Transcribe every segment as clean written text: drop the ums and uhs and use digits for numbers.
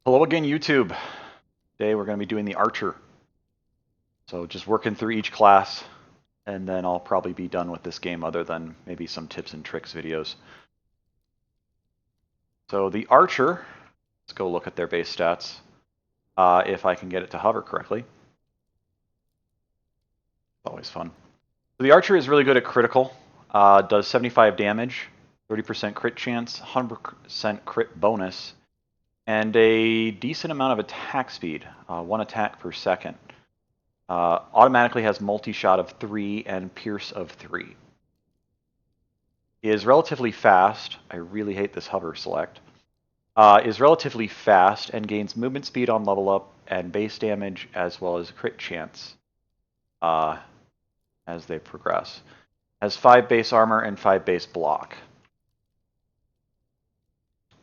Hello again, YouTube. Today we're going to be doing the Archer. So just working through each class, and then I'll probably be done with this game other than maybe some tips and tricks videos. So the Archer, let's go look at their base stats, if I can get it to hover correctly. Always fun. So the Archer is really good at critical, does 75 damage, 30% crit chance, 100% crit bonus, and a decent amount of attack speed, 1 attack per second. Automatically has multi-shot of 3 and pierce of 3. Is relatively fast. I really hate this hover select. Is relatively fast and gains movement speed on level up and base damage as well as crit chance as they progress. Has 5 base armor and 5 base block.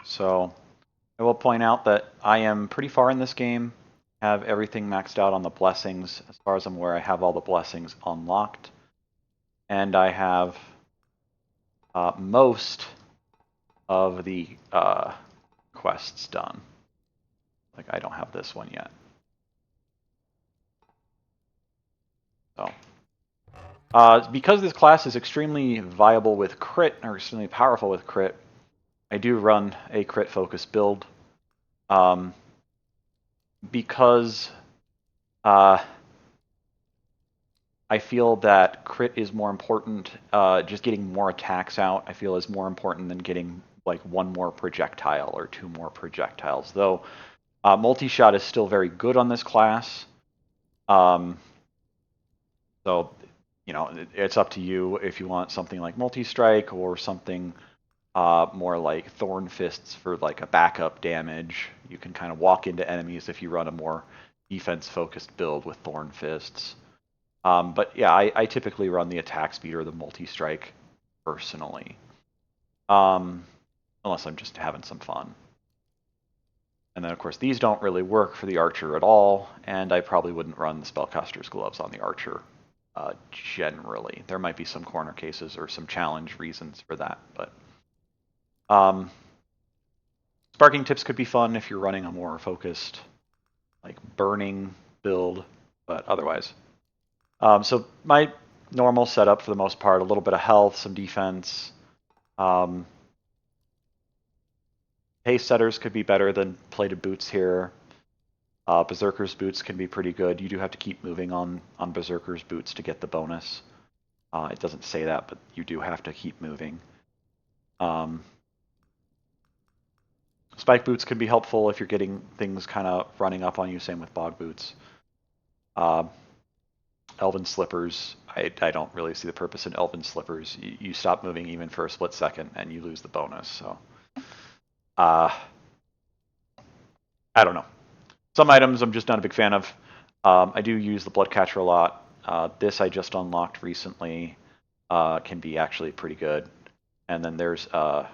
So I will point out that I am pretty far in this game. Have everything maxed out on the blessings. As far as I'm aware, I have all the blessings unlocked. And I have most of the quests done. Like, I don't have this one yet. So, because this class is extremely viable with crit, or extremely powerful with crit, I do run a crit-focused build. Because I feel that crit is more important. Just getting more attacks out, I feel, is more important than getting like 1 more projectile or 2 more projectiles. Though multi-shot is still very good on this class. So, you know, it's up to you if you want something like multi-strike or something more like Thorn Fists for like a backup damage. You can kind of walk into enemies if you run a more defense-focused build with Thorn Fists. But yeah, I typically run the attack speed or the multi-strike personally. Unless I'm just having some fun. And then, of course, these don't really work for the Archer at all, and I probably wouldn't run the Spellcaster's Gloves on the Archer generally. There might be some corner cases or some challenge reasons for that, but Sparking Tips could be fun if you're running a more focused, like, burning build, but otherwise. So my normal setup for the most part, a little bit of health, some defense. Pace setters could be better than plated boots here. Berserker's boots can be pretty good. You do have to keep moving on Berserker's boots to get the bonus. It doesn't say that, but you do have to keep moving. Spike boots can be helpful if you're getting things kind of running up on you, same with bog boots. Elven slippers, I don't really see the purpose in elven slippers. You stop moving even for a split second and you lose the bonus. So, I don't know. Some items I'm just not a big fan of. I do use the Bloodcatcher a lot. This I just unlocked recently. Can be actually pretty good. And then there's a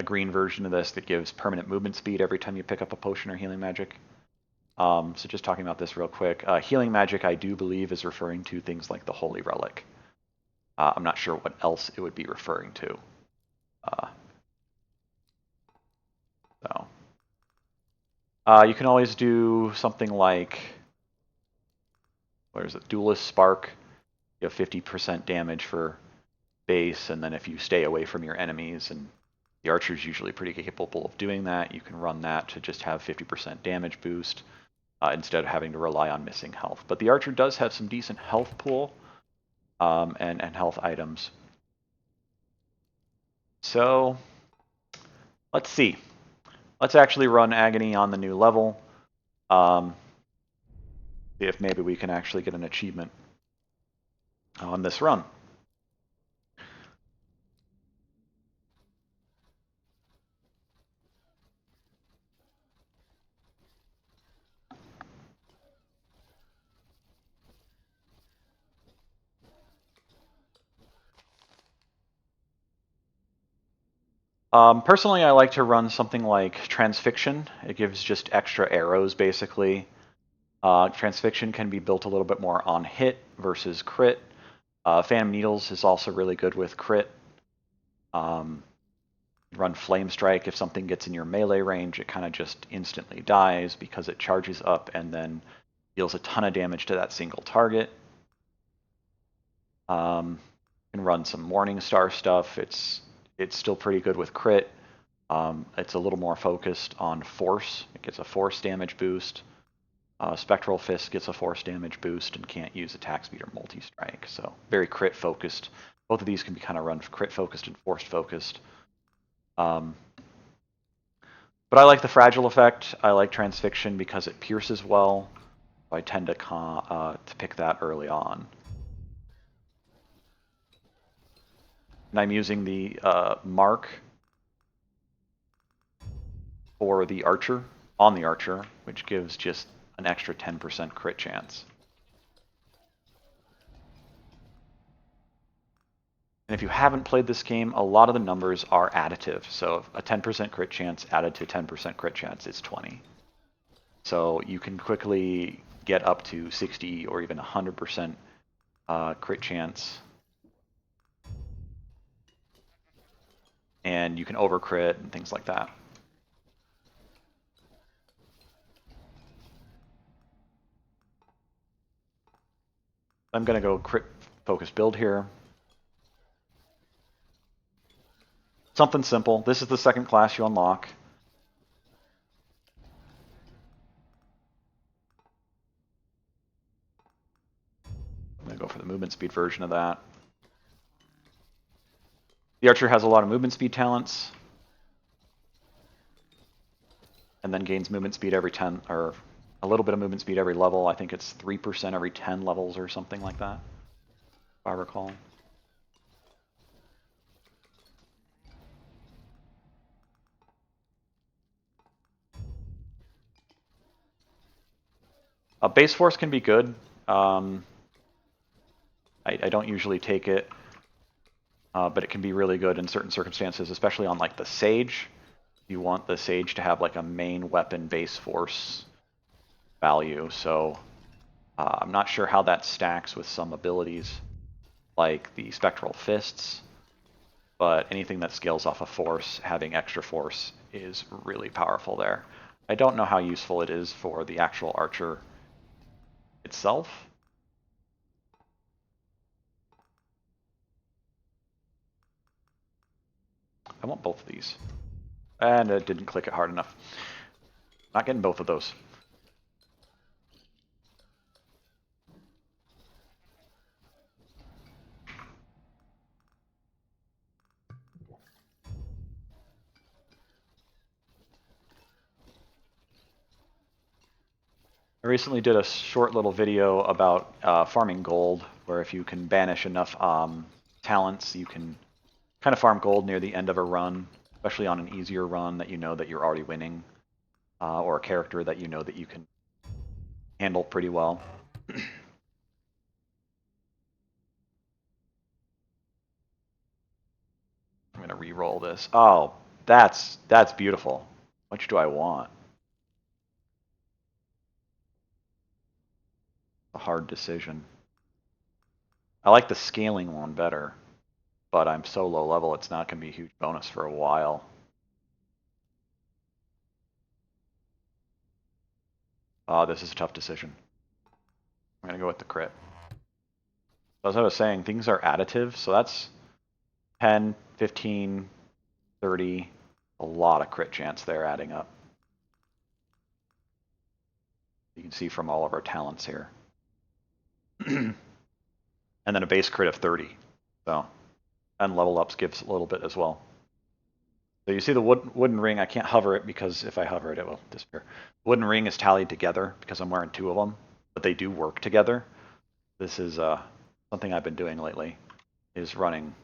green version of this that gives permanent movement speed every time you pick up a potion or healing magic. So just talking about this real quick. Healing magic, I do believe, is referring to things like the Holy Relic. I'm not sure what else it would be referring to. You can always do something like, what is it, Duelist Spark. You have 50% damage for base, and then if you stay away from your enemies, and the Archer is usually pretty capable of doing that, you can run that to just have 50% damage boost instead of having to rely on missing health. But the Archer does have some decent health pool and health items. So let's see. Let's actually run Agony on the new level. See if maybe we can actually get an achievement on this run. Personally, I like to run something like Transfixion. It gives just extra arrows, basically. Transfixion can be built a little bit more on hit versus crit. Phantom Needles is also really good with crit. Run Flame Strike. If something gets in your melee range, it kind of just instantly dies because it charges up and then deals a ton of damage to that single target. Can run some Morning Star stuff. It's still pretty good with crit. It's a little more focused on force. It gets a force damage boost. Spectral Fist gets a force damage boost and can't use attack speed or multi-strike. So very crit focused. Both of these can be kind of run crit focused and force focused. But I like the Fragile effect. I like Transfixion because it pierces well. I tend to pick that early on. And I'm using the mark for the Archer, on the Archer, which gives just an extra 10% crit chance. And if you haven't played this game, a lot of the numbers are additive. So a 10% crit chance added to 10% crit chance is 20. So you can quickly get up to 60 or even 100% crit chance. And you can overcrit and things like that. I'm going to go crit focus build here. Something simple. This is the second class you unlock. I'm going to go for the movement speed version of that. The Archer has a lot of movement speed talents. And then gains movement speed every 10, or a little bit of movement speed every level. I think it's 3% every 10 levels or something like that, if I recall. Base Force can be good. I don't usually take it, but it can be really good in certain circumstances, especially on like the Sage. You want the Sage to have like a main weapon base force value, so I'm not sure how that stacks with some abilities like the Spectral Fists, but anything that scales off of force, having extra force is really powerful there. I don't know how useful it is for the actual Archer itself. I want both of these. And it didn't click it hard enough. Not getting both of those. I recently did a short little video about farming gold, where if you can banish enough talents, you can kind of farm gold near the end of a run, especially on an easier run that you know that you're already winning, or a character that you know that you can handle pretty well. I'm going to re-roll this. Oh, that's beautiful. Which do I want? A hard decision. I like the scaling one better, but I'm so low level it's not going to be a huge bonus for a while. This is a tough decision. I'm going to go with the crit. As I was saying, things are additive, so that's 10, 15, 30, a lot of crit chance there adding up. You can see from all of our talents here. And then a base crit of 30. So, and level ups gives a little bit as well. So you see the wooden ring, I can't hover it because if I hover it, it will disappear. The wooden ring is tallied together because I'm wearing two of them, but they do work together. This is something I've been doing lately, is running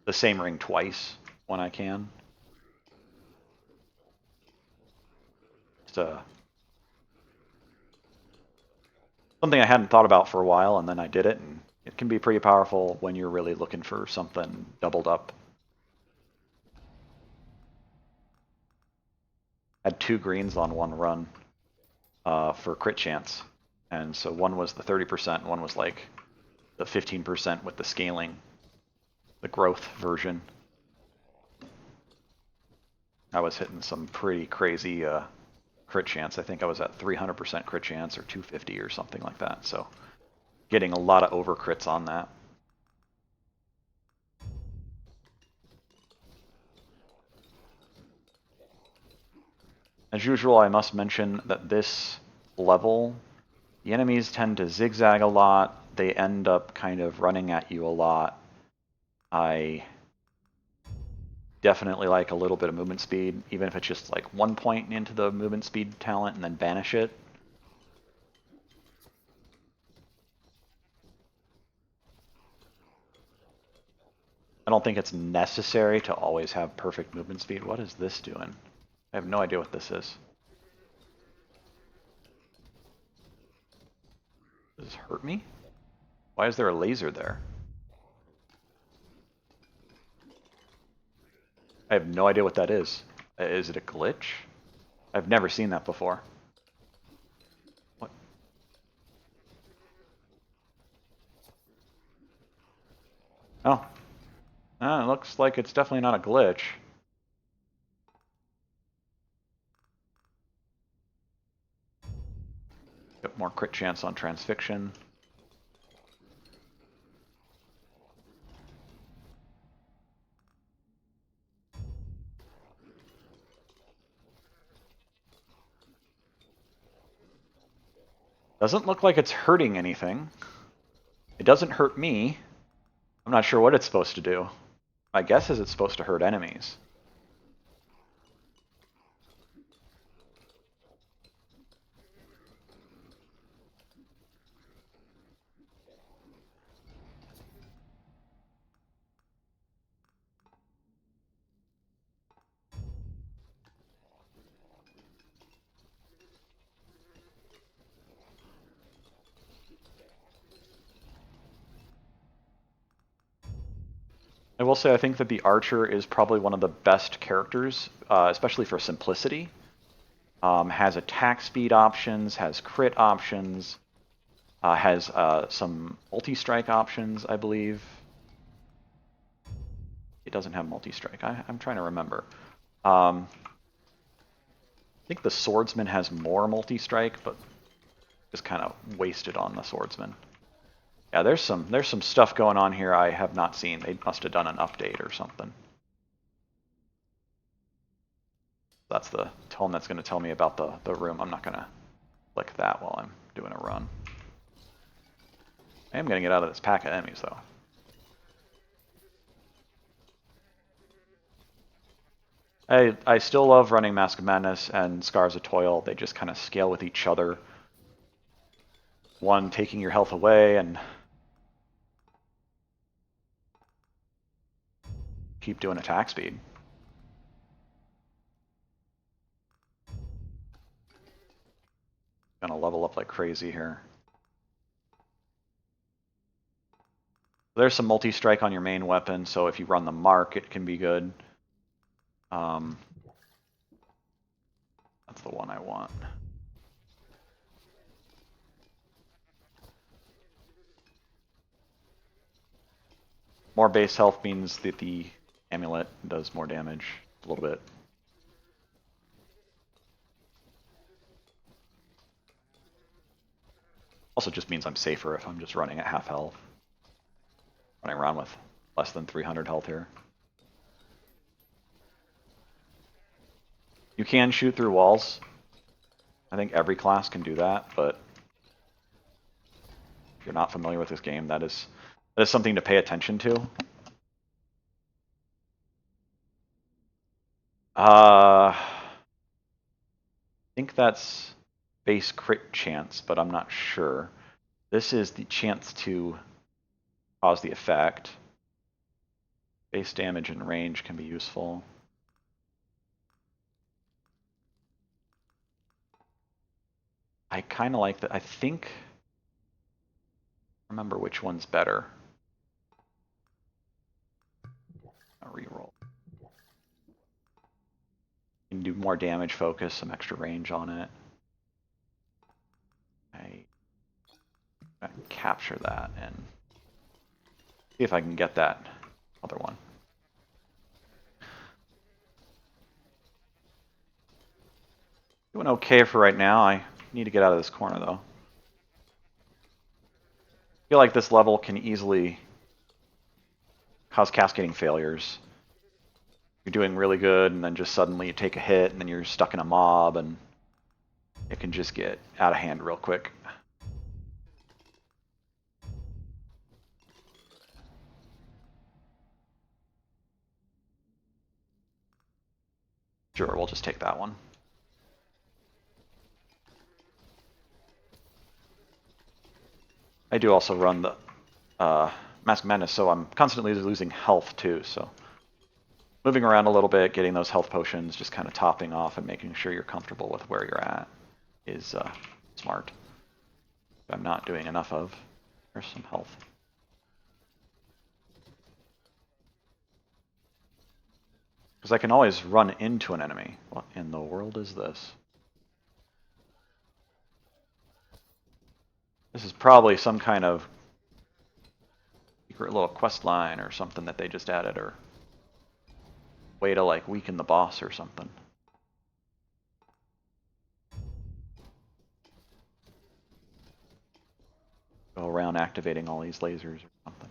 the same ring twice when I can. It's something I hadn't thought about for a while, and then I did it, and it can be pretty powerful when you're really looking for something doubled up. I had 2 greens on one run for crit chance, and so one was the 30%, and one was like the 15% with the scaling, the growth version. I was hitting some pretty crazy crit chance. I think I was at 300% crit chance or 250 or something like that. So getting a lot of over crits on that. As usual, I must mention that this level, the enemies tend to zigzag a lot. They end up kind of running at you a lot. I definitely like a little bit of movement speed, even if it's just like 1 point into the movement speed talent and then banish it. I don't think it's necessary to always have perfect movement speed. What is this doing? I have no idea what this is. Does this hurt me? Why is there a laser there? I have no idea what that is. Is it a glitch? I've never seen that before. What? Oh. It looks like it's definitely not a glitch. Get more crit chance on transfixion. Doesn't look like it's hurting anything. It doesn't hurt me. I'm not sure what it's supposed to do. My guess is it's supposed to hurt enemies. I will say I think that the Archer is probably one of the best characters, especially for simplicity. Has attack speed options, has crit options, has some multi-strike options, I believe. It doesn't have multi-strike. I'm trying to remember. I think the Swordsman has more multi-strike, but is kind of wasted on the Swordsman. Yeah, there's some stuff going on here I have not seen. They must have done an update or something. That's the tone that's going to tell me about the room. I'm not going to click that while I'm doing a run. I am going to get out of this pack of enemies, though. I still love running Mask of Madness and Scars of Toil. They just kind of scale with each other. One taking your health away and keep doing attack speed. Gonna level up like crazy here. There's some multi-strike on your main weapon, so if you run the mark, it can be good. That's the one I want. More base health means that the amulet does more damage a little bit. Also just means I'm safer if I'm just running at half health. Running around with less than 300 health here. You can shoot through walls. I think every class can do that, but if you're not familiar with this game, that is something to pay attention to. I think that's base crit chance, but I'm not sure. This is the chance to cause the effect. Base damage and range can be useful. I kind of like that. I think, remember which one's better. I'll reroll. You can do more damage focus, some extra range on it. I capture that and see if I can get that other one. Doing okay for right now. I need to get out of this corner, though. I feel like this level can easily cause cascading failures. You're doing really good, and then just suddenly you take a hit, and then you're stuck in a mob, and it can just get out of hand real quick. Sure, we'll just take that one. I do also run the Mask of Madness, so I'm constantly losing health too, so moving around a little bit, getting those health potions, just kind of topping off and making sure you're comfortable with where you're at is smart. If I'm not doing enough of. There's some health. Because I can always run into an enemy. What in the world is this? This is probably some kind of secret little quest line or something that they just added, or way to like weaken the boss or something. Go around activating all these lasers or something.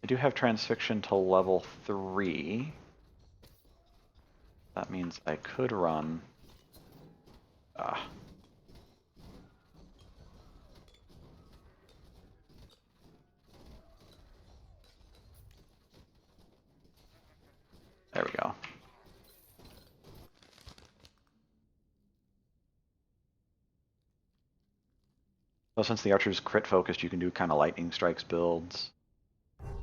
I do have transfixion to level 3. That means I could run. There we go. So since the archer's crit focused, you can do kind of lightning strikes builds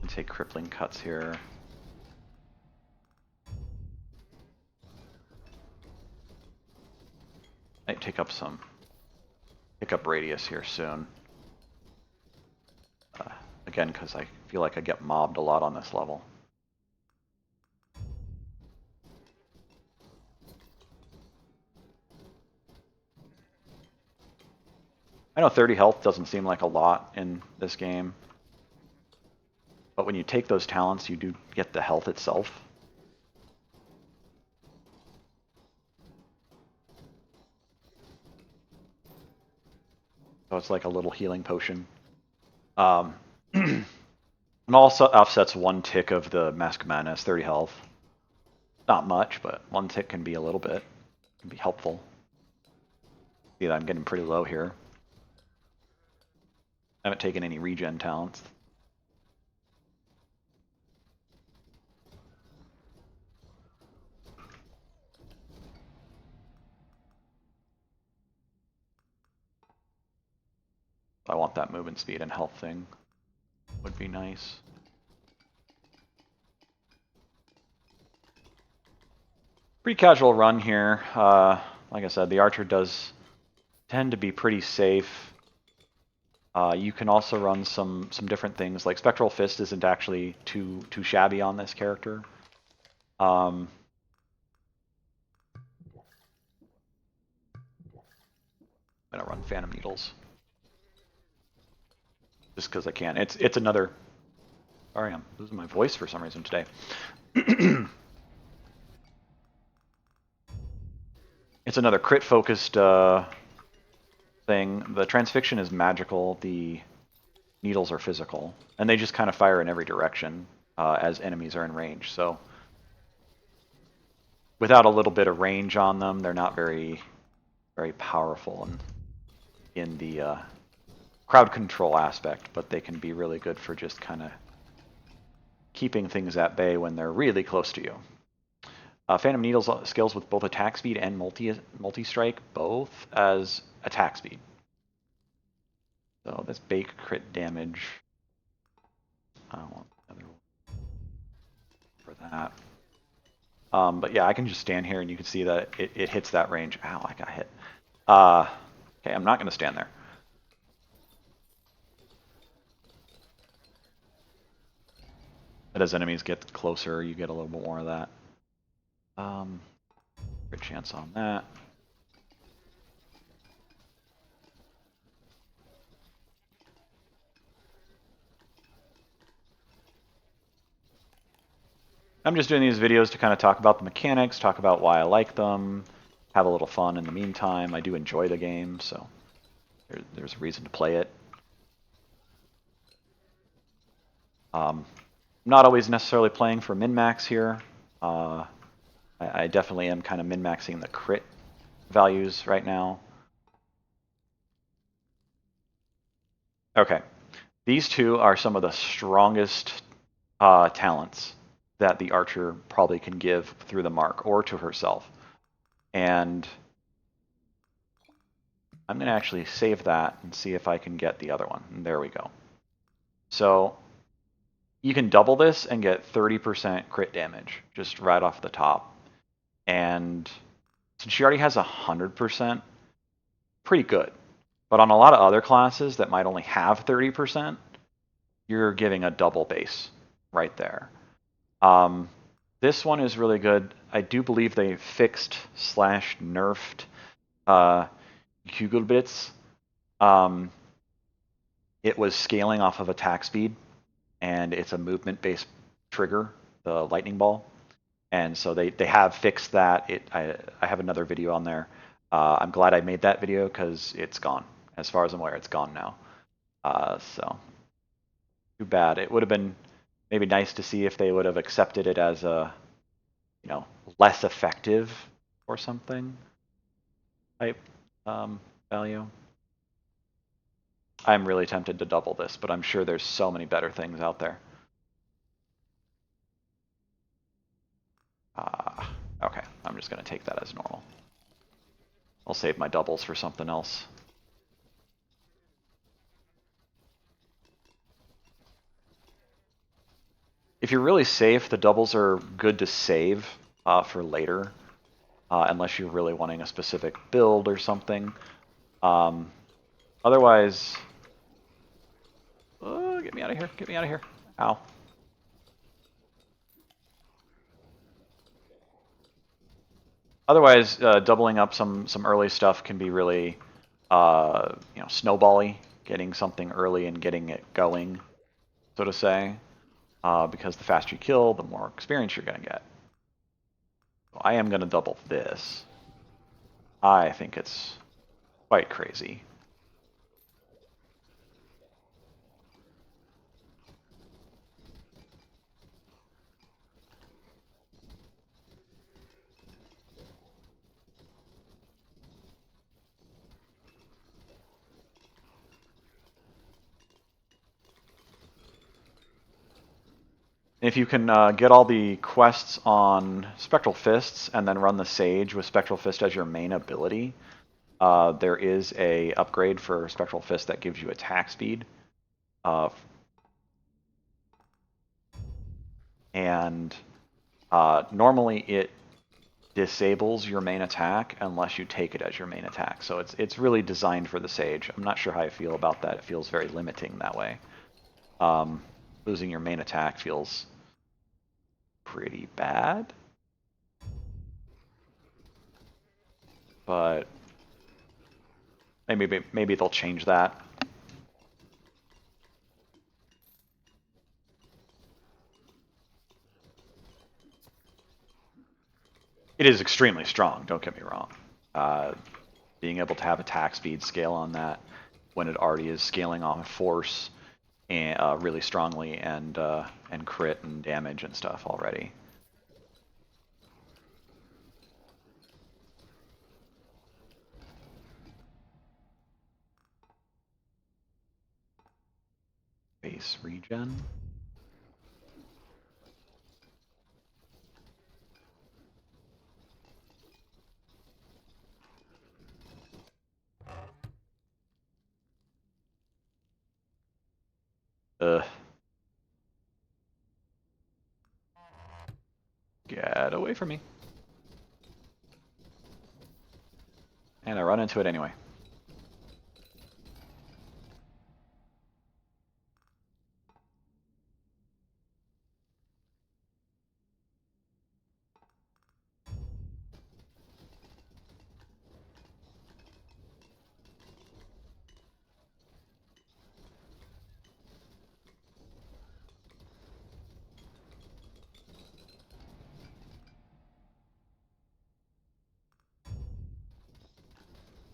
and take crippling cuts here. Might take up some pickup radius here soon. Again, because I feel like I get mobbed a lot on this level. I know 30 health doesn't seem like a lot in this game, but when you take those talents, you do get the health itself. So it's like a little healing potion. And also offsets 1 tick of the Mask of Madness, 30 health. Not much, but 1 tick can be a little bit. Can be helpful. See that I'm getting pretty low here. I haven't taken any regen talents. I want that movement speed and health thing. Would be nice. Pretty casual run here. Like I said, the archer does tend to be pretty safe. You can also run some different things. Like Spectral Fist isn't actually too shabby on this character. I'm gonna run Phantom Needles just because I can. It's another. Sorry, I'm losing my voice for some reason today. It's another crit focused thing. The transfixion is magical. The needles are physical, and they just kind of fire in every direction as enemies are in range. So without a little bit of range on them, they're not very powerful in the crowd control aspect, but they can be really good for just kind of keeping things at bay when they're really close to you. Phantom Needles scales with both attack speed and multi-strike, both as attack speed. So this bake crit damage. I don't want another one for that. But yeah, I can just stand here and you can see that it hits that range. Ow, I got hit. Okay, I'm not going to stand there. But as enemies get closer, you get a little bit more of that. Good chance on that. I'm just doing these videos to kind of talk about the mechanics, talk about why I like them, have a little fun in the meantime. I do enjoy the game, so there's a reason to play it. Not always necessarily playing for min-max here. I definitely am kind of min-maxing the crit values right now. Okay, these two are some of the strongest talents that the archer probably can give through the mark or to herself. And I'm going to actually save that and see if I can get the other one. And there we go. So you can double this and get 30% crit damage just right off the top. And since she already has 100%, pretty good. But on a lot of other classes that might only have 30%, you're giving a double base right there. This one is really good. I do believe they fixed / nerfed Kugelbits. It was scaling off of attack speed, and it's a movement-based trigger, the lightning ball. And so they have fixed that. I have another video on there. I'm glad I made that video because it's gone. As far as I'm aware, it's gone now. So too bad. It would have been maybe nice to see if they would have accepted it as a, less effective or something type value. I'm really tempted to double this, but I'm sure there's so many better things out there. Okay, I'm just going to take that as normal. I'll save my doubles for something else. If you're really safe, the doubles are good to save for later, unless you're really wanting a specific build or something. Otherwise, get me out of here! Get me out of here! Ow! Otherwise, doubling up some early stuff can be really, snowbally, getting something early and getting it going, so to say. Because the faster you kill, the more experience you're going to get. So I am going to double this. I think it's quite crazy. If you can get all the quests on Spectral Fists and then run the Sage with Spectral Fist as your main ability, there is a upgrade for Spectral Fist that gives you attack speed. And normally it disables your main attack unless you take it as your main attack. So it's really designed for the Sage. I'm not sure how I feel about that. It feels very limiting that way. Losing your main attack feels pretty bad. But maybe they'll change that. It is extremely strong, don't get me wrong. Being able to have attack speed scale on that when it already is scaling on force and, really strongly and crit and damage and stuff already. Base regen. Get away from me. And I run into it anyway.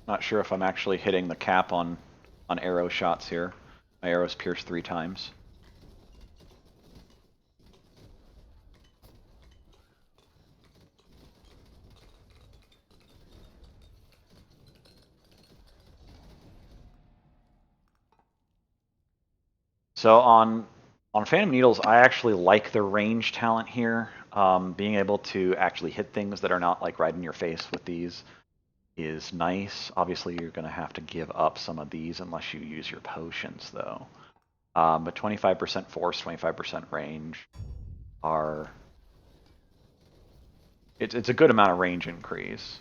Not sure if I'm actually hitting the cap on arrow shots here. My arrows pierce 3 times. So on Phantom Needles, I actually like the range talent here. Being able to actually hit things that are not like right in your face with these is nice. Obviously, you're going to have to give up some of these unless you use your potions, though. But 25% force, 25% range are... It's a good amount of range increase.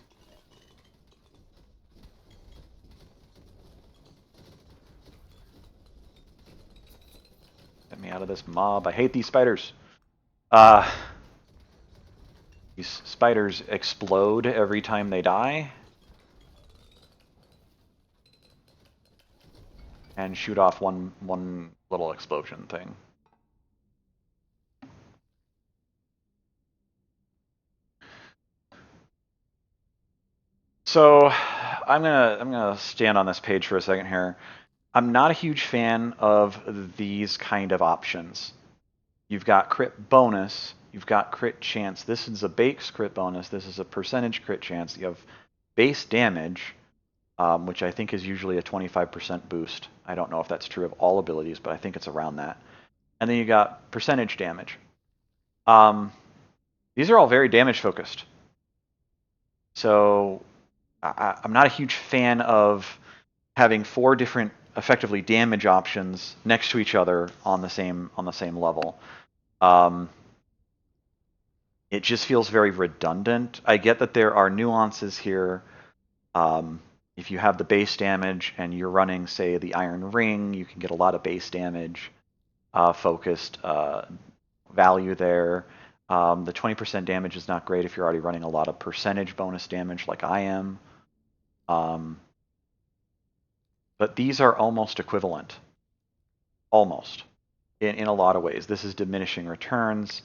Get me out of this mob. I hate these spiders. These spiders explode every time they die. And shoot off one little explosion thing. So I'm gonna stand on this page for a second here. I'm not a huge fan of these kind of options. You've got crit bonus, you've got crit chance. This is a base crit bonus. This is a percentage crit chance. You have base damage, which I think is usually a 25% boost. I don't know if that's true of all abilities, but I think it's around that. And then you got percentage damage. These are all very damage focused. So I'm not a huge fan of having 4 different effectively damage options next to each other on the same level. It just feels very redundant. I get that there are nuances here. If you have the base damage and you're running, say, the Iron Ring, you can get a lot of base damage focused value there. The 20% damage is not great if you're already running a lot of percentage bonus damage like I am. But these are almost equivalent. Almost. In a lot of ways. This is diminishing returns.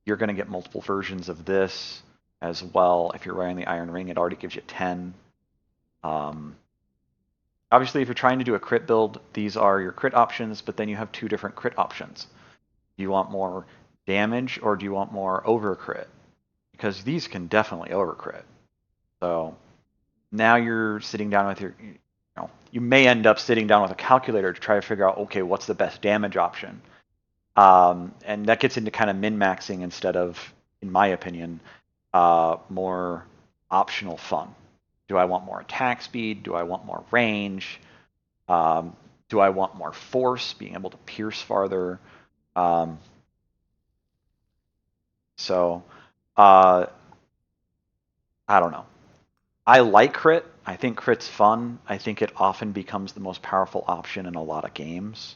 You're going to get multiple versions of this as well. If you're wearing the Iron Ring, it already gives you 10. Obviously, if you're trying to do a crit build, these are your crit options, but then you have 2 different crit options. Do you want more damage or do you want more over crit? Because these can definitely over crit. So now you're sitting down with you may end up sitting down with a calculator to try to figure out, okay, what's the best damage option? And that gets into kind of min-maxing instead of, in my opinion, more optional fun. Do I want more attack speed? Do I want more range? Do I want more force, being able to pierce farther? So I don't know. I like crit. I think crit's fun. I think it often becomes the most powerful option in a lot of games.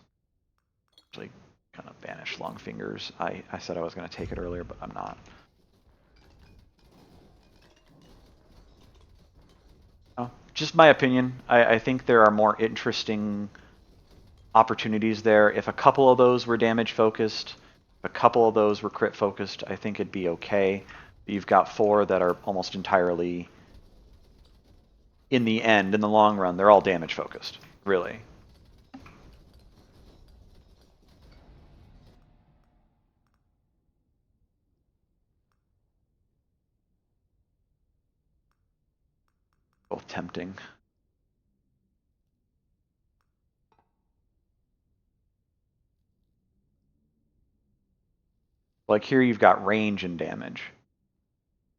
Actually, kind of banish long fingers. I said I was going to take it earlier, but I'm not. Oh, just my opinion. I think there are more interesting opportunities there. If a couple of those were damage focused, if a couple of those were crit focused, I think it'd be okay. But you've got 4 that are almost entirely, in the end, in the long run, they're all damage focused, really. Both tempting. Like here you've got range and damage.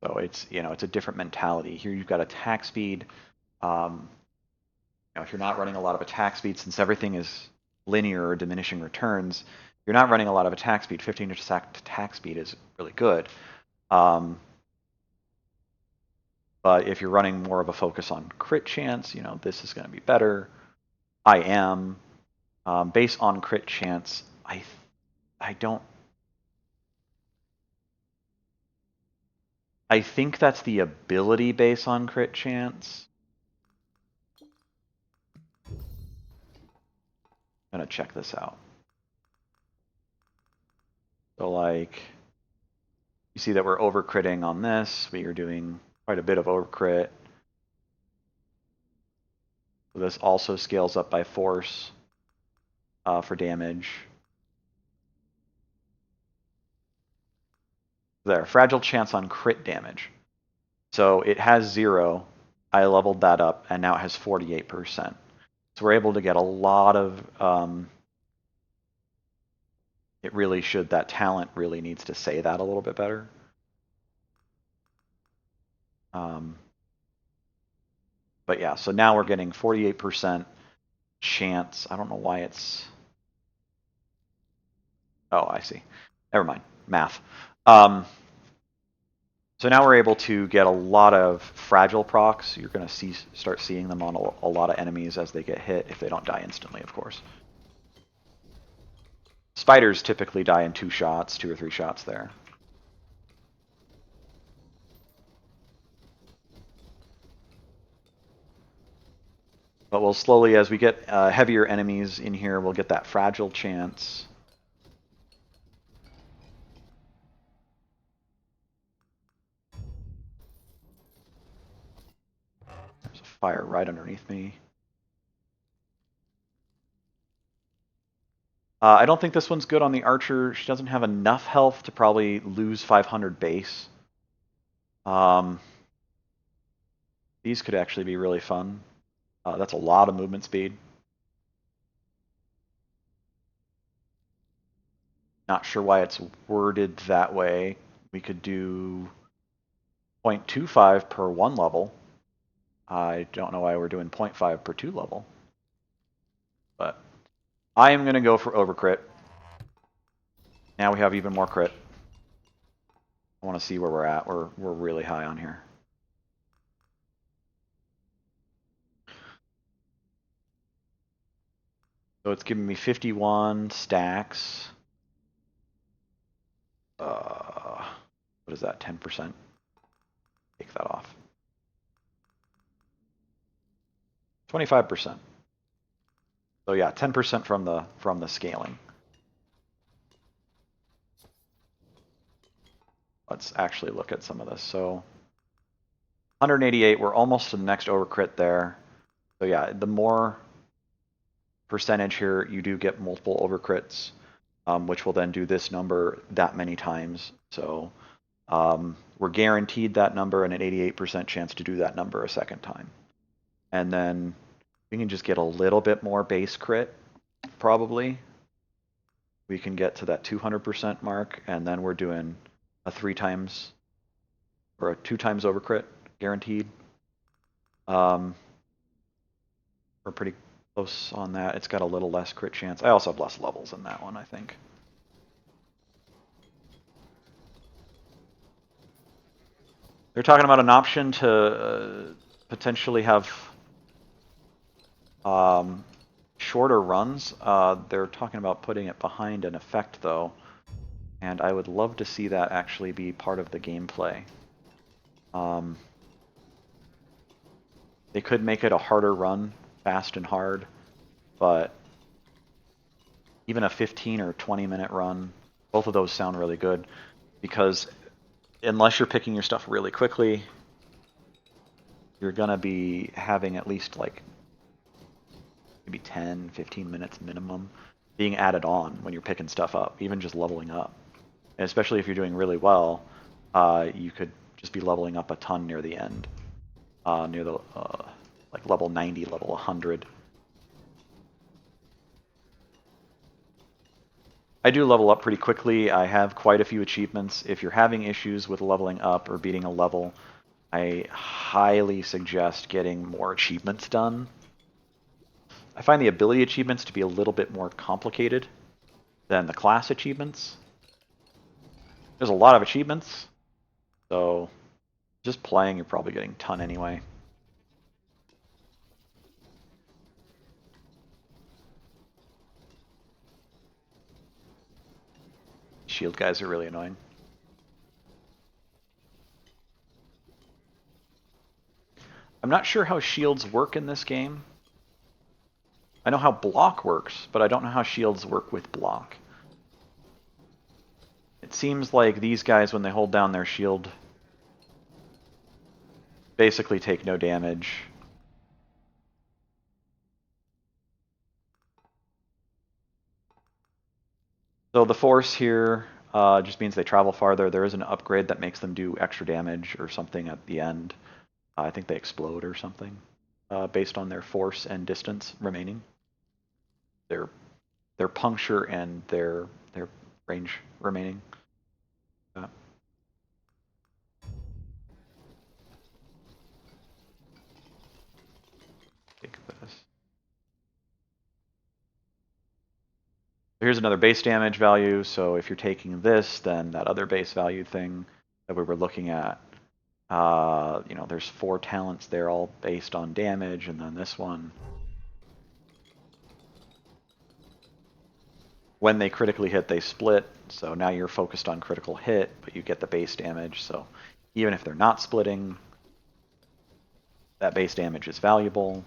So it's, it's a different mentality. Here you've got attack speed. If you're not running a lot of attack speed, since everything is linear or diminishing returns, you're not running a lot of attack speed. 15 attack speed is really good. But if you're running more of a focus on crit chance, this is going to be better. I am. Based on crit chance, I don't. I think that's the ability base on crit chance. I'm going to check this out. So like, you see that we're over-critting on this. We are doing quite a bit of over-crit. This also scales up by force for damage. There, fragile chance on crit damage. So it has 0. I leveled that up, and now it has 48%. So we're able to get a lot of... it really should, that talent really needs to say that a little bit better. But yeah, so now we're getting 48% chance. I don't know why it's... Oh, I see. Never mind. Math. So now we're able to get a lot of fragile procs. You're going to start seeing them on a lot of enemies as they get hit, if they don't die instantly, of course. Spiders typically die in 2 shots, 2 or 3 shots there. But we'll slowly, as we get heavier enemies in here, we'll get that fragile chance. There's a fire right underneath me. I don't think this one's good on the archer. She doesn't have enough health to probably lose 500 base. These could actually be really fun. That's a lot of movement speed. Not sure why it's worded that way. We could do 0.25 per 1 level. I don't know why we're doing 0.5 per 2 level. But I am going to go for overcrit. Now we have even more crit. I want to see where we're at. We're really high on here. So it's giving me 51 stacks. What is that, 10%? Take that off. 25%. So yeah, 10% from the scaling. Let's actually look at some of this. So 188, we're almost to the next overcrit there. So yeah, the more percentage here, you do get multiple overcrits, which will then do this number that many times. So we're guaranteed that number and an 88% chance to do that number a second time. And then we can just get a little bit more base crit, probably. We can get to that 200% mark, and then we're doing a 3 times or a 2 times overcrit guaranteed. We're pretty close on that. It's got a little less crit chance. I also have less levels in that one, I think. They're talking about an option to potentially have shorter runs. They're talking about putting it behind an effect, though. And I would love to see that actually be part of the gameplay. They could make it a harder run, fast and hard, but even a 15 or 20-minute run, both of those sound really good, because unless you're picking your stuff really quickly, you're going to be having at least like maybe 10, 15 minutes minimum being added on when you're picking stuff up, even just leveling up. And especially if you're doing really well, you could just be leveling up a ton near the end, near the like level 90, level 100. I do level up pretty quickly. I have quite a few achievements. If you're having issues with leveling up or beating a level, I highly suggest getting more achievements done. I find the ability achievements to be a little bit more complicated than the class achievements. There's a lot of achievements, so just playing, you're probably getting a ton anyway. Shield guys are really annoying. I'm not sure how shields work in this game. I know how block works, but I don't know how shields work with block. It seems like these guys, when they hold down their shield, basically take no damage. So the force here just means they travel farther. There is an upgrade that makes them do extra damage or something at the end. I think they explode or something based on their force and distance remaining. Their puncture and their range remaining. Take this. Here's another base damage value. So if you're taking this, then that other base value thing that we were looking at, you know, there's 4 talents there, all based on damage, and then this one, when they critically hit, they split. So now you're focused on critical hit, but you get the base damage. So even if they're not splitting, that base damage is valuable.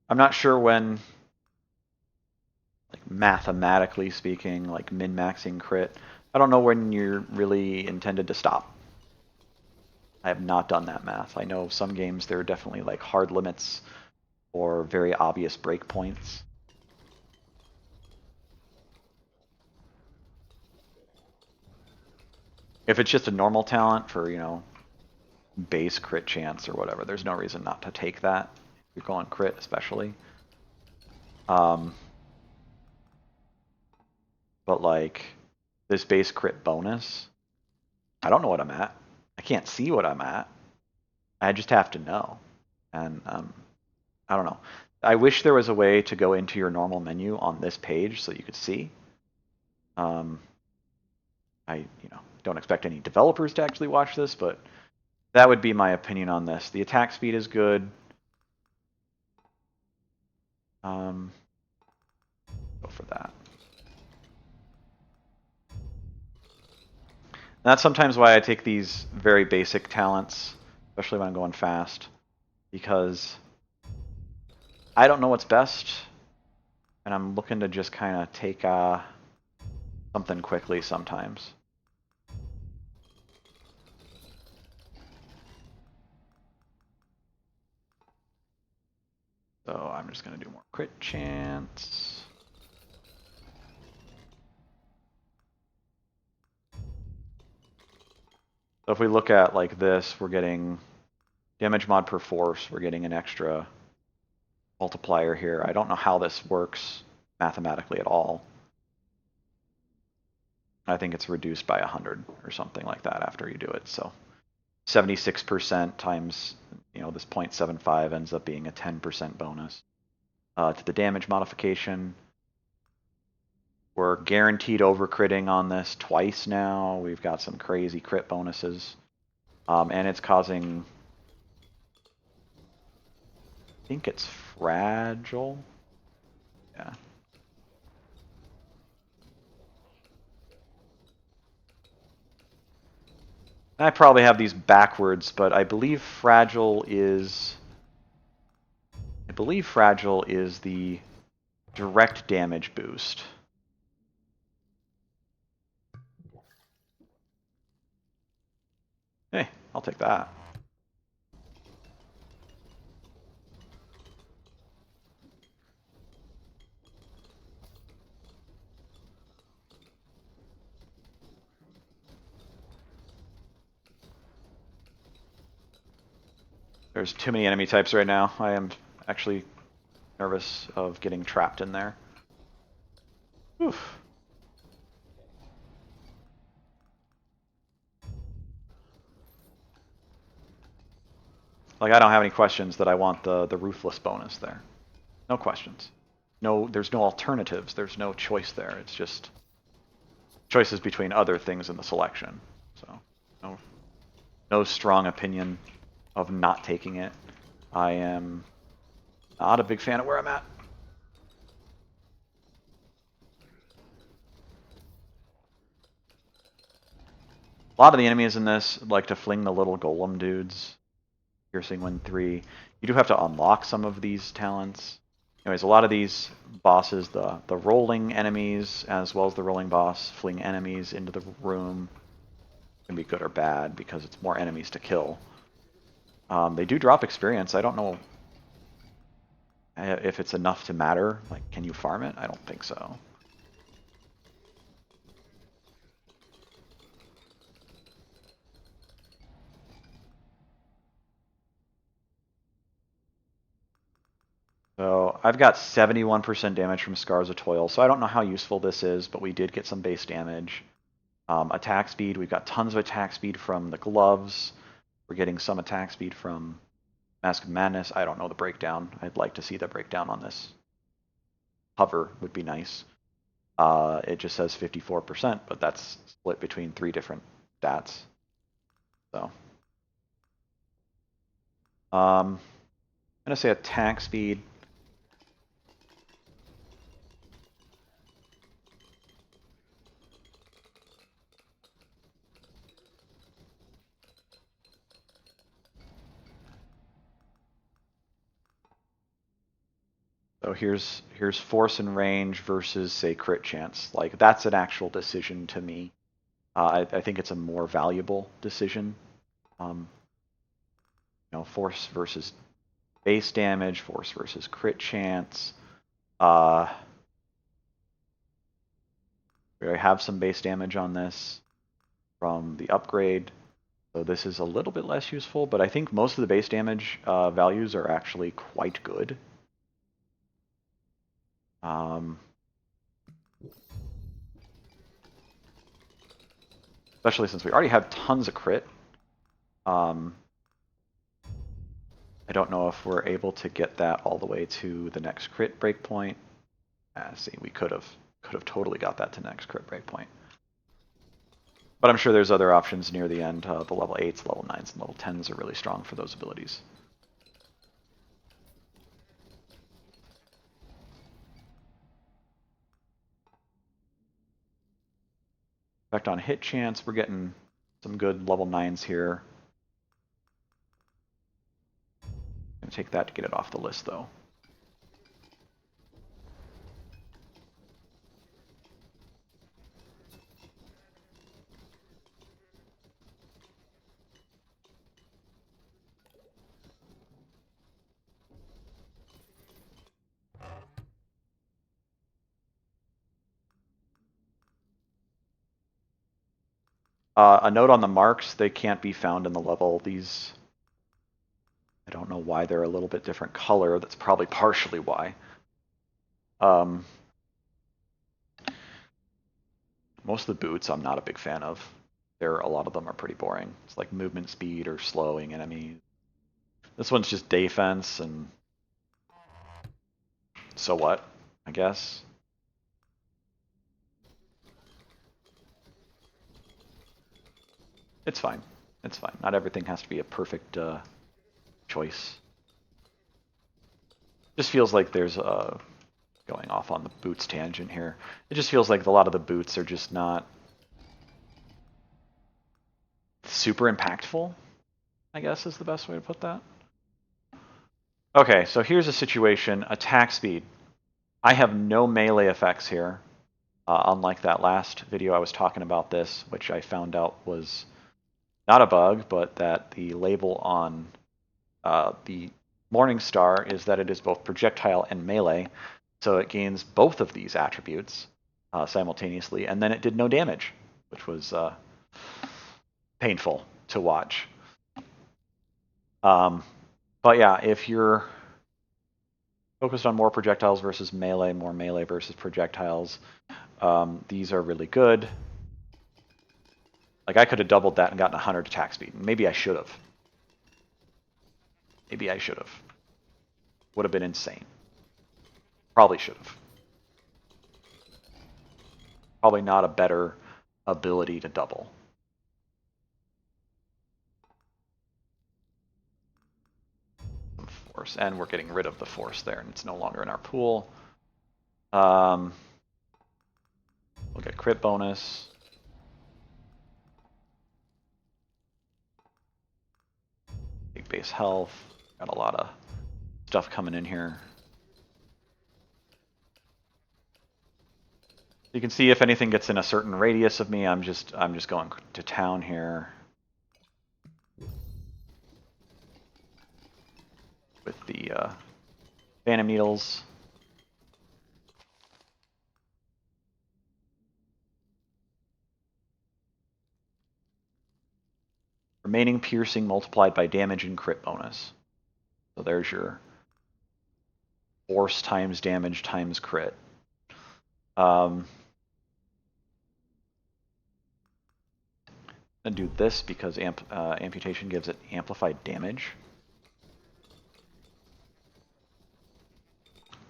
I'm not sure when, like mathematically speaking, like min-maxing crit, I don't know when you're really intended to stop. I have not done that math. I know some games there are definitely like hard limits or very obvious breakpoints. If it's just a normal talent for, you know, base crit chance or whatever, there's no reason not to take that. If you're going crit especially. But like this base crit bonus, I don't know what I'm at. I can't see what I'm at. I just have to know. And I don't know. I wish there was a way to go into your normal menu on this page so you could see. I don't expect any developers to actually watch this, but that would be my opinion on this. The attack speed is good. Go for that. And that's sometimes why I take these very basic talents, especially when I'm going fast, because I don't know what's best, and I'm looking to just kind of take something quickly sometimes. So I'm just going to do more crit chance. So if we look at like this, we're getting damage mod per force. We're getting an extra multiplier here. I don't know how this works mathematically at all. I think it's reduced by 100 or something like that after you do it. So 76% times, this 0.75 ends up being a 10% bonus. To the damage modification, we're guaranteed over-critting on this twice now. We've got some crazy crit bonuses. And it's causing, I think it's fragile. Yeah. I probably have these backwards, but I believe fragile is the direct damage boost. Hey, I'll take that. There's too many enemy types right now. I am actually nervous of getting trapped in there. Oof. Like, I don't have any questions that I want the ruthless bonus there. No questions. No, there's no alternatives. There's no choice there. It's just choices between other things in the selection. So, no strong opinion of not taking it. I am not a big fan of where I'm at. A lot of the enemies in this like to fling the little golem dudes. Piercing 1-3. You do have to unlock some of these talents. Anyways, a lot of these bosses, the rolling enemies as well as the rolling boss, fling enemies into the room, can be good or bad because it's more enemies to kill. They do drop experience. I don't know if it's enough to matter. Like, can you farm it? I don't think so. So I've got 71% damage from Scars of Toil, so I don't know how useful this is, but we did get some base damage. Attack speed, we've got tons of attack speed from the gloves. We're getting some attack speed from Mask of Madness. I don't know the breakdown. I'd like to see the breakdown on this. Hover would be nice. It just says 54%, but that's split between 3 different stats. So, I'm gonna say attack speed. So here's force and range versus say crit chance. Like that's an actual decision to me. I think it's a more valuable decision. You know, force versus base damage, force versus crit chance. We already have some base damage on this from the upgrade. So this is a little bit less useful, but I think most of the base damage values are actually quite good. Especially since we already have tons of crit. I don't know if we're able to get that all the way to the next crit breakpoint. See, we could have totally got that to next crit breakpoint. But I'm sure there's other options near the end. The level 8s, level 9s, and level 10s are really strong for those abilities. Effect on hit chance, we're getting some good level 9s here. I'm gonna take that to get it off the list though. A note on the marks, they can't be found in the level. These, I don't know why they're a little bit different color. That's probably partially why. Most of the boots I'm not a big fan of. A lot of them are pretty boring. It's like movement speed or slowing enemies. This one's just defense, and so what, I guess. It's fine. It's fine. Not everything has to be a perfect choice. Just feels like there's going off on the boots tangent here. It just feels like a lot of the boots are just not super impactful, I guess is the best way to put that. Okay, so here's a situation. Attack speed. I have no melee effects here, unlike that last video I was talking about this, which I found out was not a bug, but that the label on the Morning Star is that it is both projectile and melee, so it gains both of these attributes simultaneously, and then it did no damage, which was painful to watch. But yeah, if you're focused on more projectiles versus melee, more melee versus projectiles, these are really good. Like I could have doubled that and gotten 100 attack speed. Maybe I should have. Maybe I should have. Would have been insane. Probably should have. Probably not a better ability to double. Force, and we're getting rid of the force there, and it's no longer in our pool. We'll get crit bonus. Big base health. Got a lot of stuff coming in here. You can see if anything gets in a certain radius of me, I'm just going to town here. the Phantom Needles. Remaining piercing multiplied by damage and crit bonus. So there's your force times damage times crit. And do this because amputation gives it amplified damage.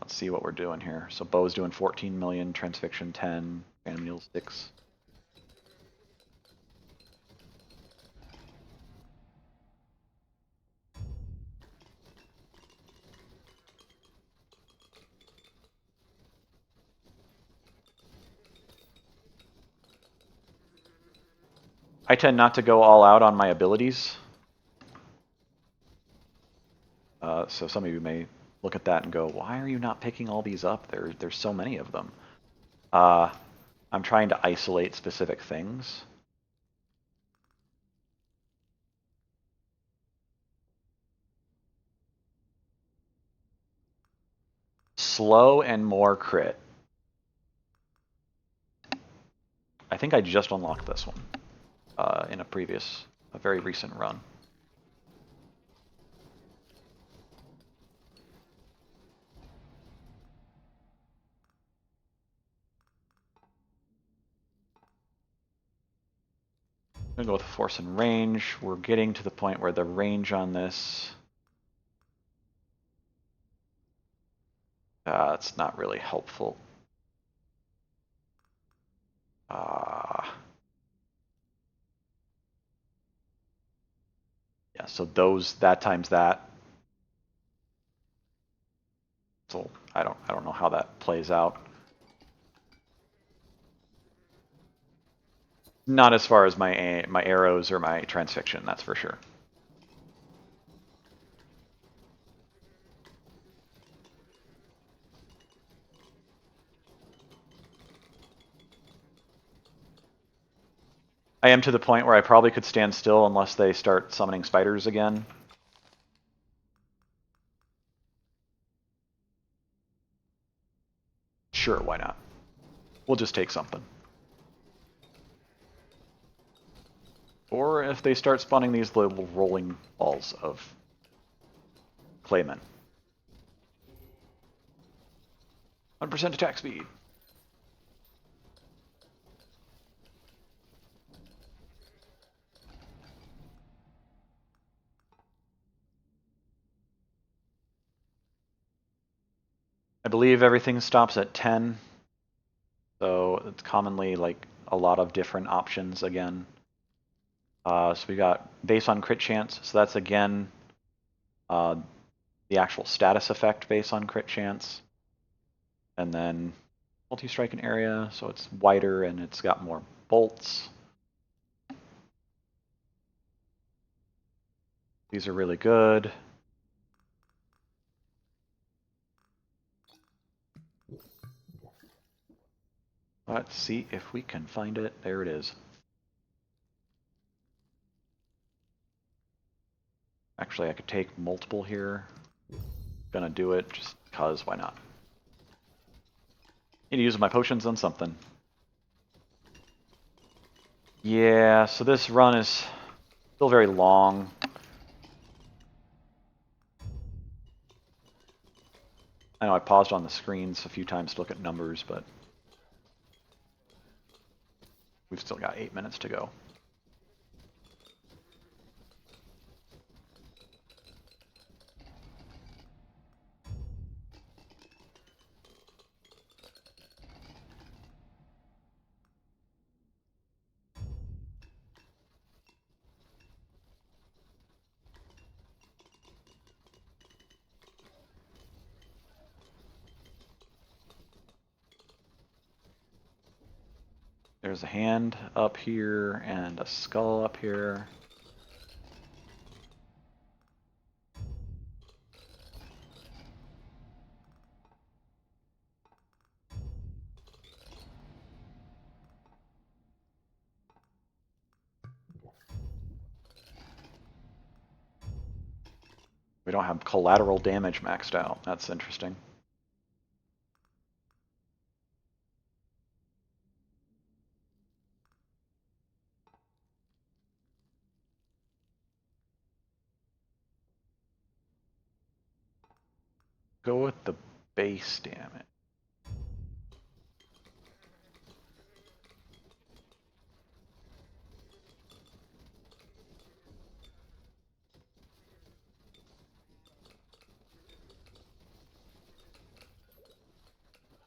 Let's see what we're doing here. So Bow's doing 14 million, Transfixion 10, Phantom Needle 6. I tend not to go all out on my abilities. So some of you may look at that and go, why are you not picking all these up? There's so many of them. I'm trying to isolate specific things. Slow and more crit. I think I just unlocked this one in a very recent run. I'm going to go with force and range. We're getting to the point where the range on this... it's not really helpful. Yeah, so that times that. So I don't know how that plays out. Not as far as my arrows or my transfixion, that's for sure. I am to the point where I probably could stand still unless they start summoning spiders again. Sure, why not? We'll just take something. Or if they start spawning these little rolling balls of Clayman. 100% attack speed. I believe everything stops at 10. So it's commonly like a lot of different options again. So we got base on crit chance. So that's again the actual status effect based on crit chance. And then multi-strike an area, so it's wider and it's got more bolts. These are really good. Let's see if we can find it. There it is. Actually, I could take multiple here. Gonna do it just because, why not? Need to use my potions on something. Yeah, so this run is still very long. I know I paused on the screens a few times to look at numbers, but we've still got 8 minutes to go. There's a hand up here and a skull up here. We don't have collateral damage maxed out. That's interesting. Go with the base damage.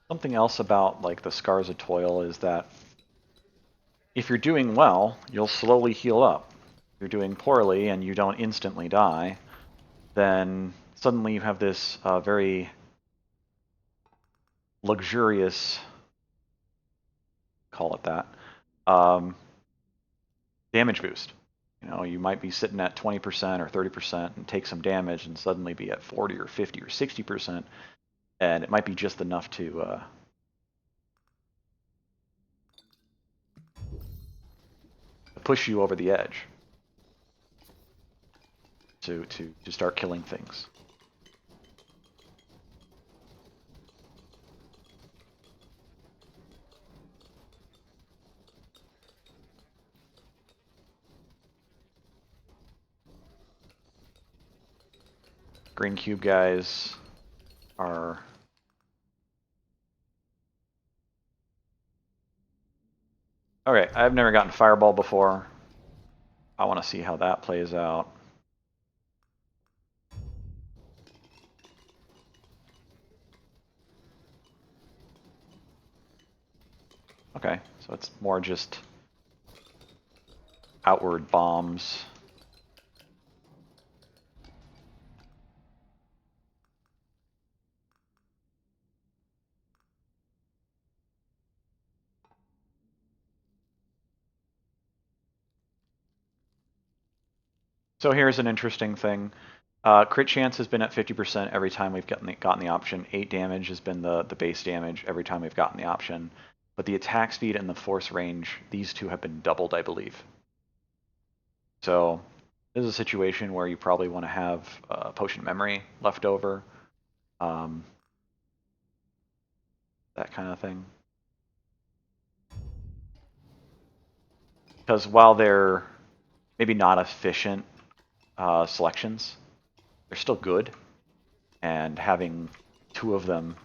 Something else about like the Scars of Toil is that if you're doing well, you'll slowly heal up. If you're doing poorly and you don't instantly die, then suddenly you have this very luxurious, call it that, damage boost. You know, you might be sitting at 20% or 30% and take some damage and suddenly be at 40 or 50 or 60%, and it might be just enough to push you over the edge to start killing things. Green cube guys are okay. I've never gotten fireball before. I want to see how that plays out. Okay, so it's more just outward bombs. So here's an interesting thing. Crit chance has been at 50% every time we've gotten the option. 8 damage has been the base damage every time we've gotten the option. But the attack speed and the force range, these two have been doubled, I believe. So this is a situation where you probably want to have potion memory left over. That kind of thing. Because while they're maybe not efficient selections, they're still good. And having 2 of them,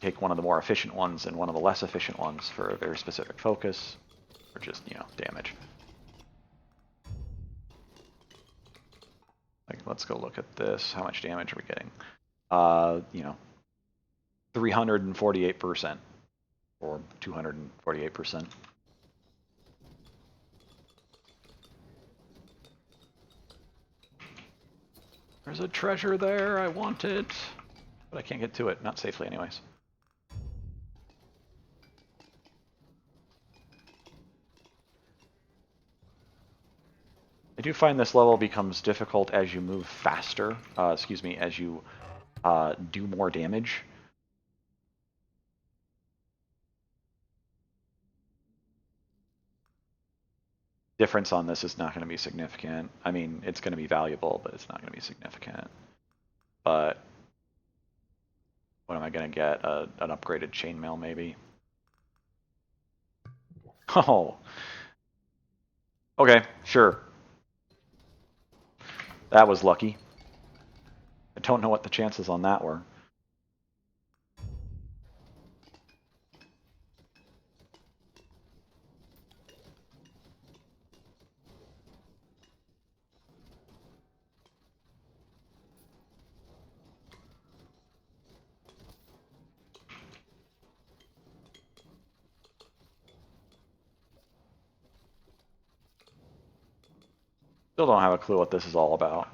take one of the more efficient ones and one of the less efficient ones for a very specific focus, or just, you know, damage. Like, let's go look at this. How much damage are we getting? You know, 348% or 248%. There's a treasure there. I want it, but I can't get to it. Not safely, anyways. I do find this level becomes difficult as you move faster. Excuse me, as you do more damage. Difference on this is not going to be significant. I mean, it's going to be valuable, but it's not going to be significant. But what am I going to get? An upgraded chainmail, maybe? Oh. Okay, sure. That was lucky. I don't know what the chances on that were. Still don't have a clue what this is all about.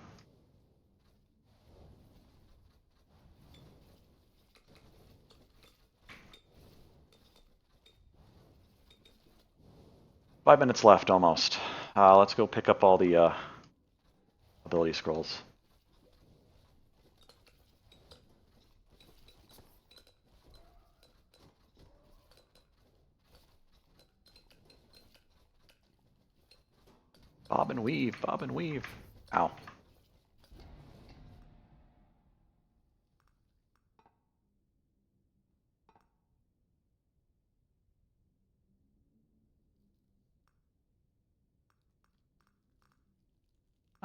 Five minutes left, almost. Let's go pick up all the ability scrolls. Bob and weave, bob and weave. Ow.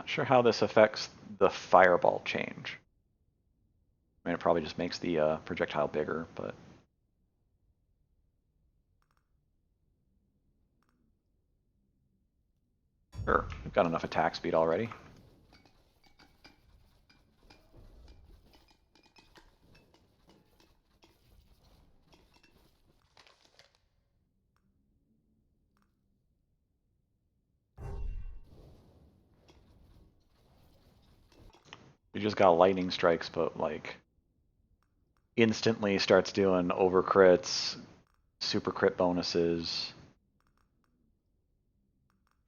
Not sure how this affects the fireball change. I mean, it probably just makes the projectile bigger, but... Sure, we've got enough attack speed already. We just got lightning strikes, but like instantly starts doing over crits, super crit bonuses.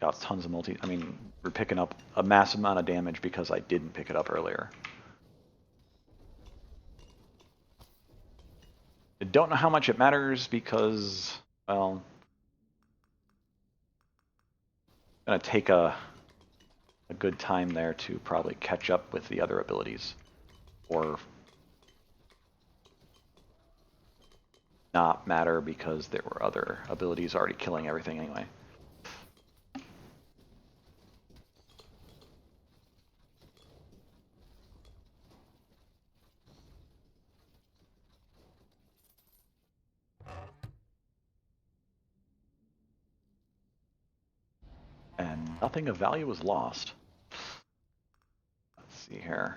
Got tons of multi. I mean, we're picking up a massive amount of damage because I didn't pick it up earlier. I don't know how much it matters because, well, I'm gonna take a good time there to probably catch up with the other abilities, or not matter because there were other abilities already killing everything anyway. And nothing of value was lost. Let's see here.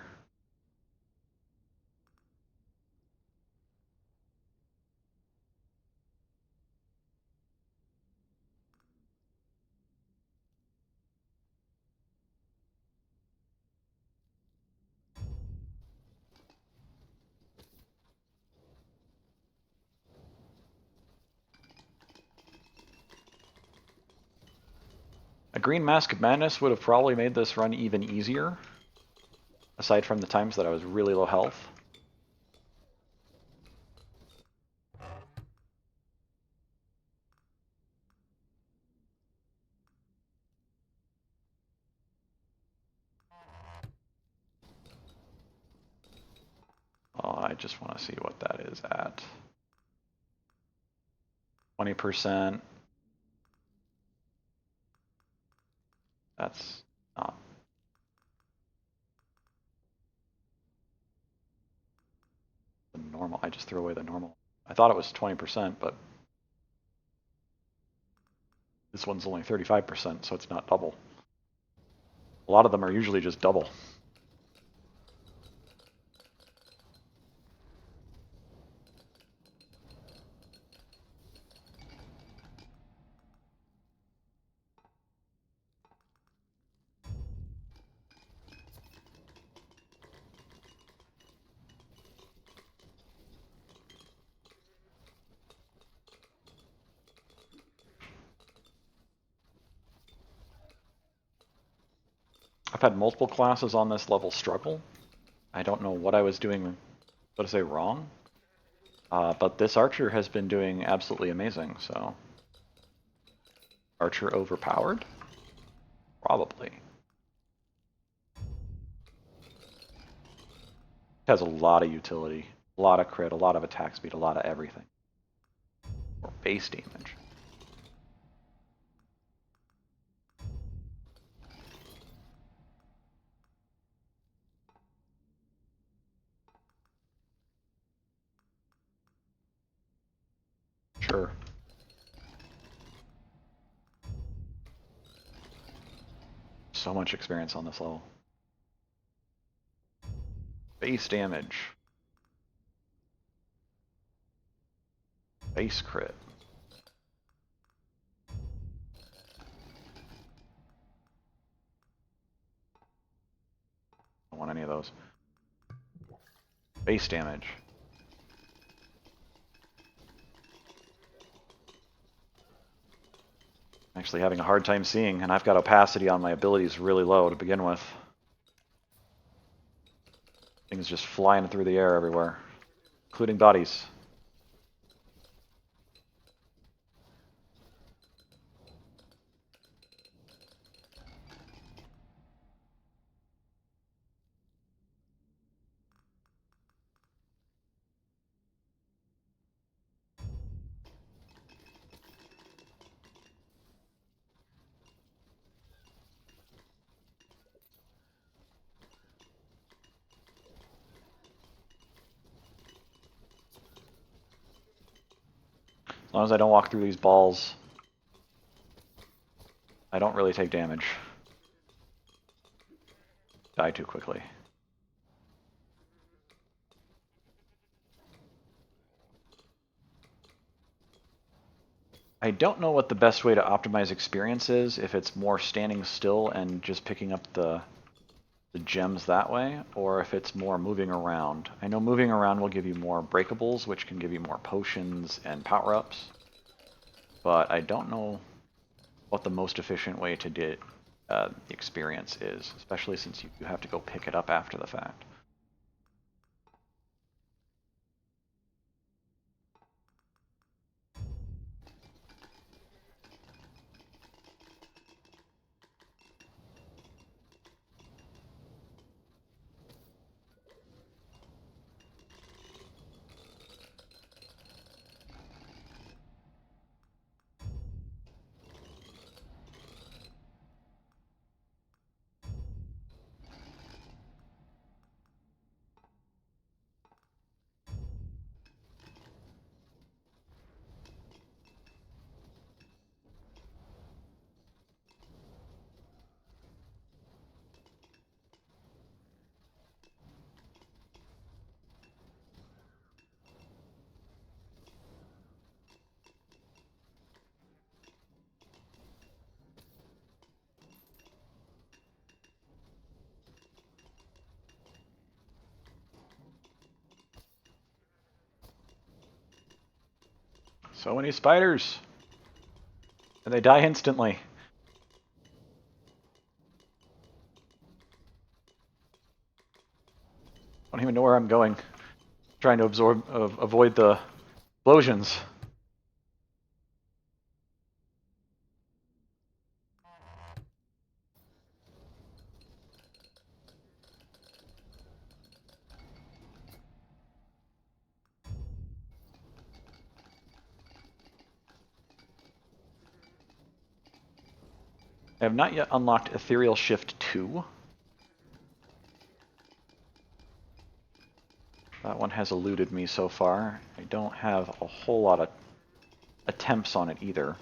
A green Mask of Madness would have probably made this run even easier, aside from the times that I was really low health. Oh, I just want to see what that is at. 20%. That's not the normal. I just threw away the normal. I thought it was 20%, but this one's only 35%, so it's not double. A lot of them are usually just double. I've had multiple classes on this level struggle. I don't know what I was doing, what to say, wrong. But this archer has been doing absolutely amazing, so... Archer overpowered? Probably. It has a lot of utility, a lot of crit, a lot of attack speed, a lot of everything. Or base damage. Sure. So much experience on this level. Base damage. Base crit. Don't want any of those. Base damage. Actually having a hard time seeing, and I've got opacity on my abilities really low to begin with. Things just flying through the air everywhere, including bodies. long as I don't walk through these balls, I don't really take damage. Die too quickly. I don't know what the best way to optimize experience is, if it's more standing still and just picking up the gems that way, or if it's more moving around. I know moving around will give you more breakables, which can give you more potions and power-ups, but I don't know what the most efficient way to get experience is, especially since you have to go pick it up after the fact. So many spiders! And they die instantly. I don't even know where I'm going. Trying to avoid the explosions. I have not yet unlocked Ethereal Shift 2. That one has eluded me so far. I don't have a whole lot of attempts on it either.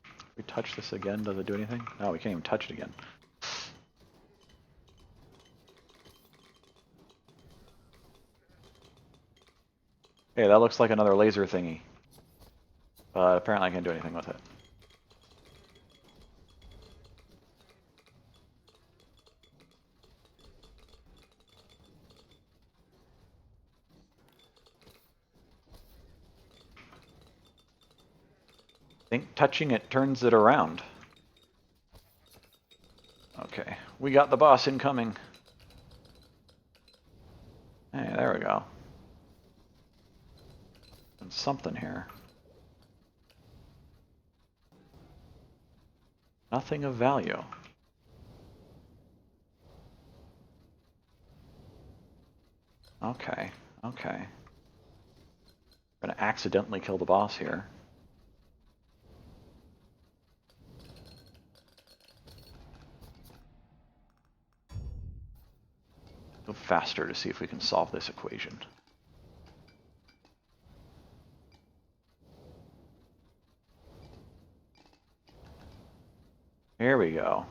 If we touch this again, does it do anything? No, we can't even touch it again. Okay, that looks like another laser thingy. But apparently I can't do anything with it. I think touching it turns it around. Okay, we got the boss incoming. Hey, there we go. And something here. Nothing of value. Okay, okay. I'm gonna accidentally kill the boss here. Go faster to see if we can solve this equation. Here we go.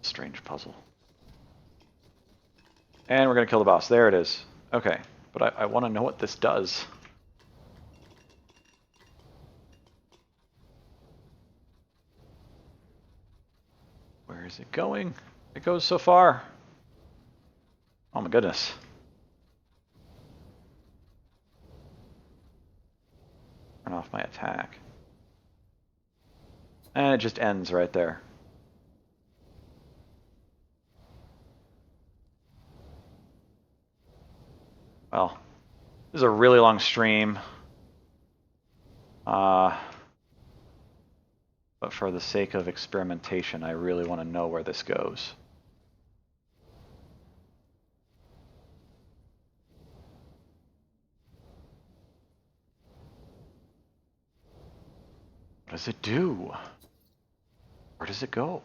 Strange puzzle. And we're going to kill the boss. There it is. Okay, but I want to know what this does. Where is it going? It goes so far. Oh my goodness. Turn off my attack. And it just ends right there. Well, this is a really long stream. but for the sake of experimentation, I really want to know where this goes. What does it do? Where does it go?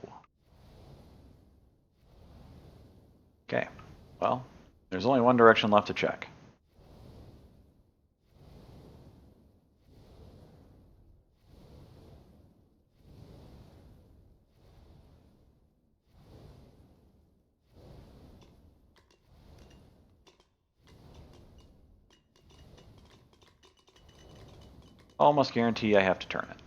Okay, well, there's only one direction left to check. Almost guarantee I have to turn it.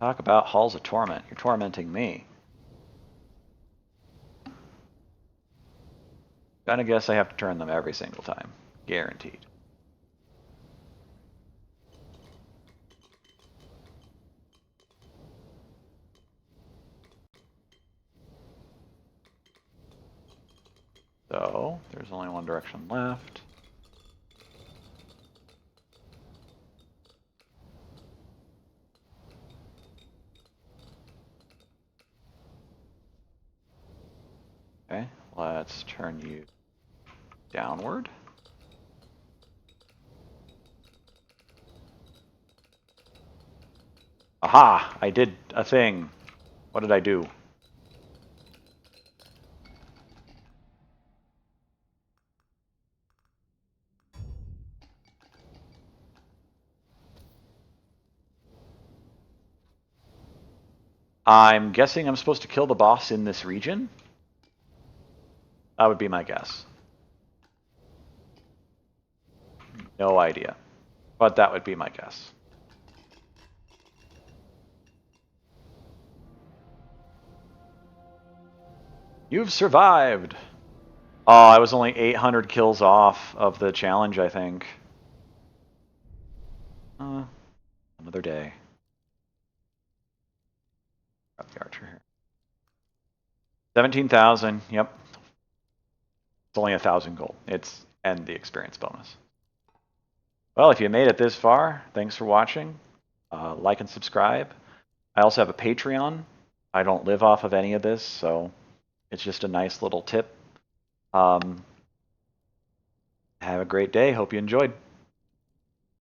Talk about Halls of Torment. You're tormenting me. Gonna guess I have to turn them every single time. Guaranteed. So, there's only one direction left. Okay, let's turn you downward. Aha! I did a thing. What did I do? I'm guessing I'm supposed to kill the boss in this region? That would be my guess. No idea. But that would be my guess. You've survived! Oh, I was only 800 kills off of the challenge, I think. Another day. Grab the archer here. 17,000, yep. It's only 1,000 gold. And the experience bonus. Well, if you made it this far, thanks for watching. Like and subscribe. I also have a Patreon. I don't live off of any of this, so it's just a nice little tip. Have a great day. Hope you enjoyed.